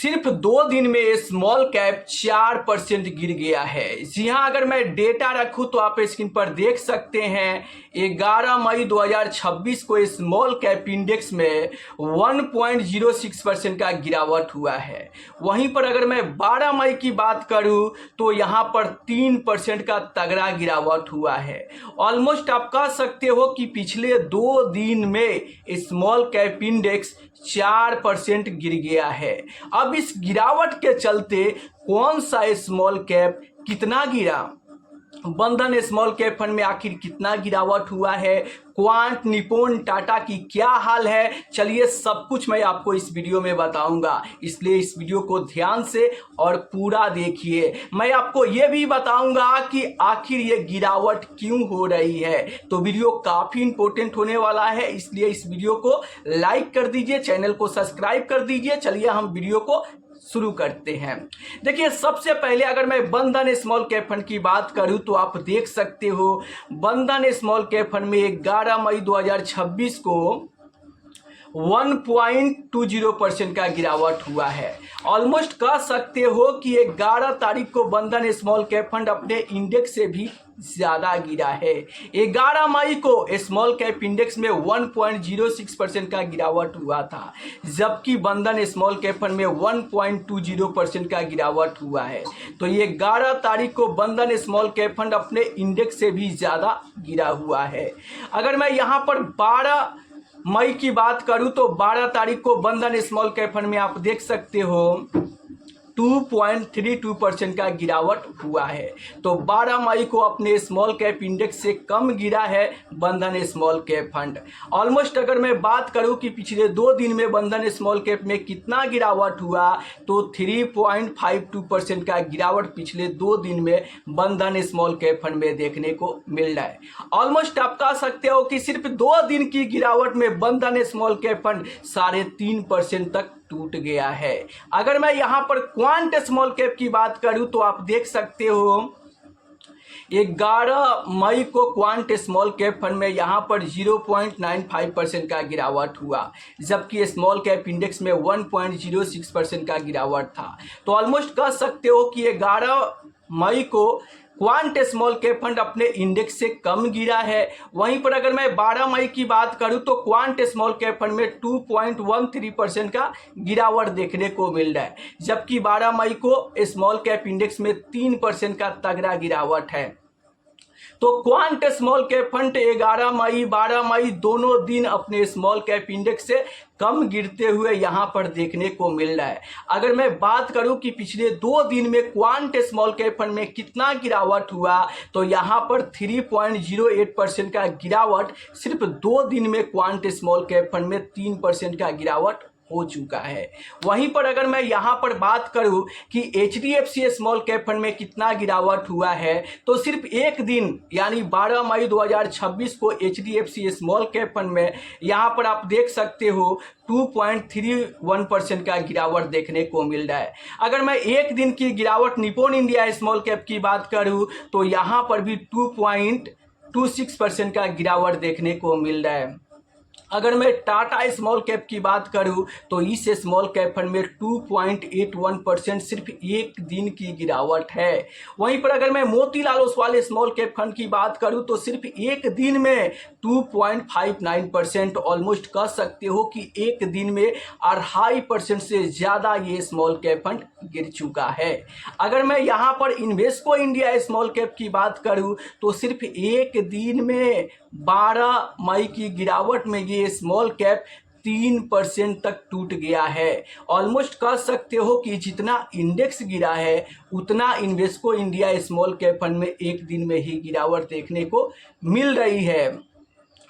सिर्फ 2 दिन में स्मॉल कैप 4% गिर गया है। जी हाँ, अगर मैं डेटा रखूं तो आप स्क्रीन पर देख सकते हैं 11 मई 2026 को स्मॉल कैप इंडेक्स में 1.06% का गिरावट हुआ है। वहीं पर अगर मैं 12 मई की बात करूं तो यहां पर 3% का तगड़ा गिरावट हुआ है। ऑलमोस्ट आप कह सकते हो कि पिछले 2 दिन में स्मॉल कैप इंडेक्स 4% गिर गया है। अब इस गिरावट के चलते कौन सा स्मॉल कैप कितना गिरा, बंधन स्मॉल कैप फंड में आखिर कितना गिरावट हुआ है, क्वांट, निप्पॉन, टाटा की क्या हाल है, चलिए सब कुछ मैं आपको इस वीडियो में बताऊंगा। इसलिए इस वीडियो को ध्यान से और पूरा देखिए। मैं आपको ये भी बताऊंगा कि आखिर ये गिरावट क्यों हो रही है। तो वीडियो काफी इंपॉर्टेंट होने वाला है, इसलिए इस वीडियो को लाइक कर दीजिए, चैनल को सब्सक्राइब कर दीजिए। चलिए हम वीडियो को शुरू करते हैं। देखिए, सबसे पहले अगर मैं बंधन स्मॉल कैप फंड की बात करूं तो आप देख सकते हो बंधन स्मॉल कैप फंड में 11 मई 2026 को 1.20% का गिरावट हुआ है। ऑलमोस्ट कह सकते हो कि 11 तारीख को बंधन स्मॉल कैप फंड अपने इंडेक्स से भी ज्यादा गिरा है। 11 मई को स्मॉल कैप इंडेक्स में 1.06% का गिरावट हुआ था, जबकि बंधन स्मॉल कैप फंड में 1.20% का गिरावट हुआ है। तो ये 11 तारीख को बंधन स्मॉल कैप फंड अपने इंडेक्स से भी ज्यादा गिरा हुआ है। अगर मैं यहाँ पर 12 मई की बात करूं तो 12 तारीख को बंधन स्मॉल कैप फंड में आप देख सकते हो 2.32% का गिरावट हुआ है। तो 12 मई को अपने स्मॉल कैप इंडेक्स से कम गिरा है बंधन स्मॉल कैप फंड। ऑलमोस्ट अगर मैं बात करूं कि पिछले 2 दिन में बंधन स्मॉल कैप में कितना गिरावट हुआ तो 3.52% का गिरावट पिछले 2 दिन में बंधन स्मॉल कैप फंड में देखने को मिल रहा है। ऑलमोस्ट आप कह सकते हो कि सिर्फ 2 दिन की गिरावट में बंधन स्मॉल कैप फंड 3.5% तक टूट गया है। अगर मैं यहां पर क्वांट स्मॉल कैप की बात करूं तो आप देख सकते हो 11 मई को क्वांट स्मॉल कैप फंड में यहां पर 0.95% का गिरावट हुआ, जबकि स्मॉल कैप इंडेक्स में 1.06% का गिरावट था। तो ऑलमोस्ट कह सकते हो कि 11 मई को क्वांट स्मॉल कैप फंड अपने इंडेक्स से कम गिरा है। वहीं पर अगर मैं 12 मई की बात करूं तो क्वांट स्मॉल कैप फंड में 2.13% का गिरावट देखने को मिल रहा है, जबकि 12 मई को स्मॉल कैप इंडेक्स में 3% का तगड़ा गिरावट है। तो क्वांट स्मॉल कैप फंड 11 मई 12 मई दोनों दिन अपने स्मॉल कैप इंडेक्स से कम गिरते हुए यहां पर देखने को मिल रहा है। अगर मैं बात करूं कि पिछले 2 दिन में क्वांट स्मॉल कैप फंड में कितना गिरावट हुआ तो यहां पर 3.08% का गिरावट सिर्फ 2 दिन में क्वांट स्मॉल कैप फंड में 3% का गिरावट हो चुका है। वहीं पर अगर मैं यहां पर बात करूं कि HDFC स्मॉल कैप फंड में कितना गिरावट हुआ है तो सिर्फ एक दिन यानी 12 मई 2026 को HDFC स्मॉल कैप फंड में यहां पर आप देख सकते हो 2.31% का गिरावट देखने को मिल रहा है। अगर मैं एक दिन की गिरावट निप्पॉन इंडिया स्मॉल कैप की बात करूं तो यहां पर भी 2.26% का गिरावट देखने को मिल रहा है। अगर मैं टाटा स्मॉल कैप की बात करूं तो इस स्मॉल कैप फंड में 2.81% सिर्फ एक दिन की गिरावट है। वहीं पर अगर मैं Motilal Oswal small cap fund की बात करूं तो सिर्फ एक दिन में 2.59%, ऑलमोस्ट कह सकते हो कि एक दिन में 2.5% से ज़्यादा ये स्मॉल कैप फंड गिर चुका है। अगर मैं यहाँ पर इन्वेस्को इंडिया स्मॉल कैप की बात करूं तो सिर्फ एक दिन में 12 मई की गिरावट में ये स्मॉल कैप 3% तक टूट गया है। ऑलमोस्ट कह सकते हो कि जितना इंडेक्स गिरा है उतना Invesco India small cap fund में एक दिन में ही गिरावट देखने को मिल रही है।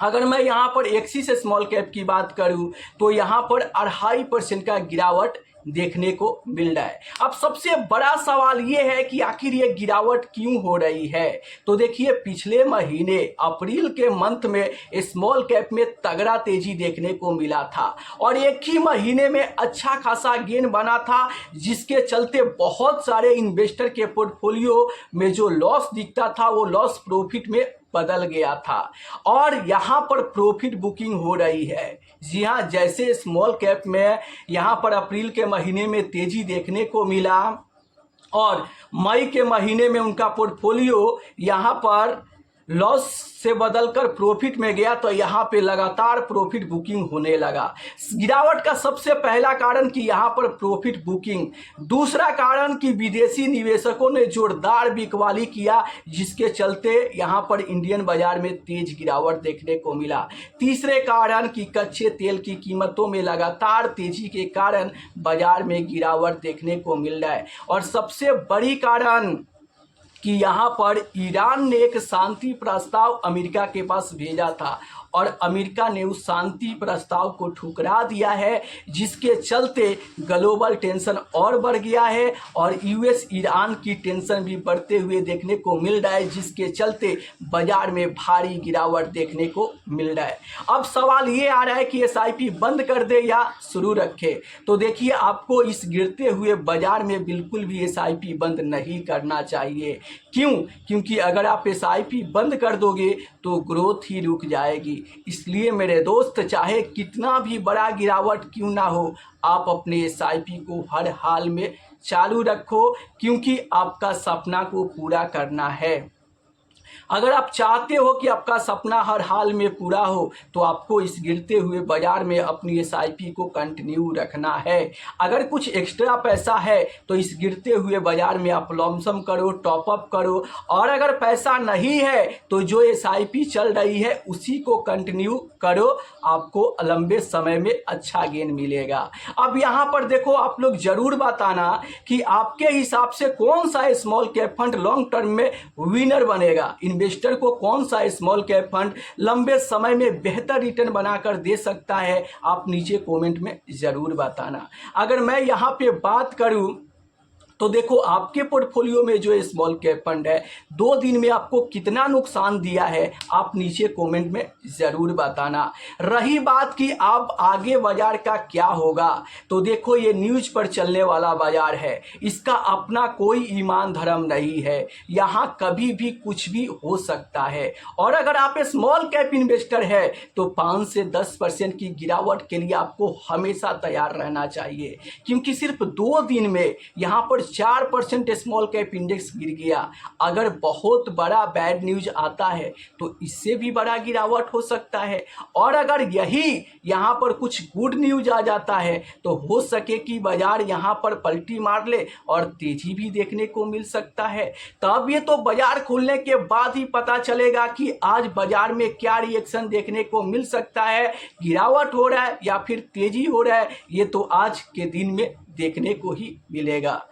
अगर मैं यहाँ पर एक्सिस स्मॉल कैप की बात करूँ तो यहाँ पर 2.5% का गिरावट देखने को मिल रहा है। अब सबसे बड़ा सवाल ये है कि आखिर ये गिरावट क्यों हो रही है। तो देखिए, पिछले महीने अप्रैल के मंथ में स्मॉल कैप में तगड़ा तेजी देखने को मिला था और एक ही महीने में अच्छा खासा गेन बना था, जिसके चलते बहुत सारे इन्वेस्टर के पोर्टफोलियो में जो लॉस दिखता था वो लॉस प्रॉफिट में बदल गया था और यहाँ पर प्रॉफिट बुकिंग हो रही है। जी हाँ, जैसे स्मॉल कैप में यहाँ पर अप्रैल के महीने में तेजी देखने को मिला और मई के महीने में उनका पोर्टफोलियो यहाँ पर लॉस से बदलकर प्रॉफिट में गया, तो यहाँ पे लगातार प्रॉफिट बुकिंग होने लगा। गिरावट का सबसे पहला कारण कि यहाँ पर प्रॉफिट बुकिंग, दूसरा कारण कि विदेशी निवेशकों ने जोरदार बिकवाली किया, जिसके चलते यहाँ पर इंडियन बाजार में तेज गिरावट देखने को मिला। तीसरे कारण कि कच्चे तेल की कीमतों में लगातार तेजी के कारण बाजार में गिरावट देखने को मिल रहा है। और सबसे बड़ी कारण कि यहाँ पर ईरान ने एक शांति प्रस्ताव अमेरिका के पास भेजा था और अमेरिका ने उस शांति प्रस्ताव को ठुकरा दिया है, जिसके चलते ग्लोबल टेंशन और बढ़ गया है और यूएस ईरान की टेंशन भी बढ़ते हुए देखने को मिल रहा है, जिसके चलते बाजार में भारी गिरावट देखने को मिल रहा है। अब सवाल ये आ रहा है कि एसआईपी बंद कर दे या शुरू रखे। तो देखिए, आपको इस गिरते हुए बाजार में बिल्कुल भी एसआईपी बंद नहीं करना चाहिए। क्यों? क्योंकि अगर आप एसआईपी बंद कर दोगे तो ग्रोथ ही रुक जाएगी। इसलिए मेरे दोस्त, चाहे कितना भी बड़ा गिरावट क्यों ना हो, आप अपने एसआईपी को हर हाल में चालू रखो, क्योंकि आपका सपना को पूरा करना है। अगर आप चाहते हो कि आपका सपना हर हाल में पूरा हो, तो आपको इस गिरते हुए बाजार में अपनी एसआईपी को कंटिन्यू रखना है। अगर कुछ एक्स्ट्रा पैसा है तो इस गिरते हुए बाजार में आप लमसम करो, टॉपअप करो, और अगर पैसा नहीं है तो जो एसआईपी चल रही है उसी को कंटिन्यू करो, आपको लंबे समय में अच्छा गेन मिलेगा। अब यहाँ पर देखो, आप लोग जरूर बताना कि आपके हिसाब से कौन सा small cap fund long term में विनर बनेगा। इन्वेस्टर को कौन सा स्मॉल कैप फंड लंबे समय में बेहतर रिटर्न बनाकर दे सकता है, आप नीचे कमेंट में जरूर बताना। अगर मैं यहाँ पे बात करूँ तो देखो, आपके पोर्टफोलियो में जो स्मॉल कैप फंड है 2 दिन में आपको कितना नुकसान दिया है, आप नीचे कमेंट में ज़रूर बताना। रही बात कि आप आगे बाजार का क्या होगा, तो देखो, ये न्यूज़ पर चलने वाला बाजार है, इसका अपना कोई ईमान धर्म नहीं है, यहाँ कभी भी कुछ भी हो सकता है। और अगर आप स्मॉल कैप इन्वेस्टर है तो 5 से 10% की गिरावट के लिए आपको हमेशा तैयार रहना चाहिए, क्योंकि सिर्फ 2 दिन में यहाँ पर 4% स्मॉल कैप इंडेक्स गिर गया। अगर बहुत बड़ा बैड न्यूज आता है तो इससे भी बड़ा गिरावट हो सकता है, और अगर यही यहाँ पर कुछ गुड न्यूज आ जाता है तो हो सके कि बाजार यहाँ पर पलटी मार ले और तेजी भी देखने को मिल सकता है। तब ये तो बाजार खुलने के बाद ही पता चलेगा कि आज बाजार में क्या रिएक्शन देखने को मिल सकता है, गिरावट हो रहा है या फिर तेजी हो रहा है, ये तो आज के दिन में देखने को ही मिलेगा।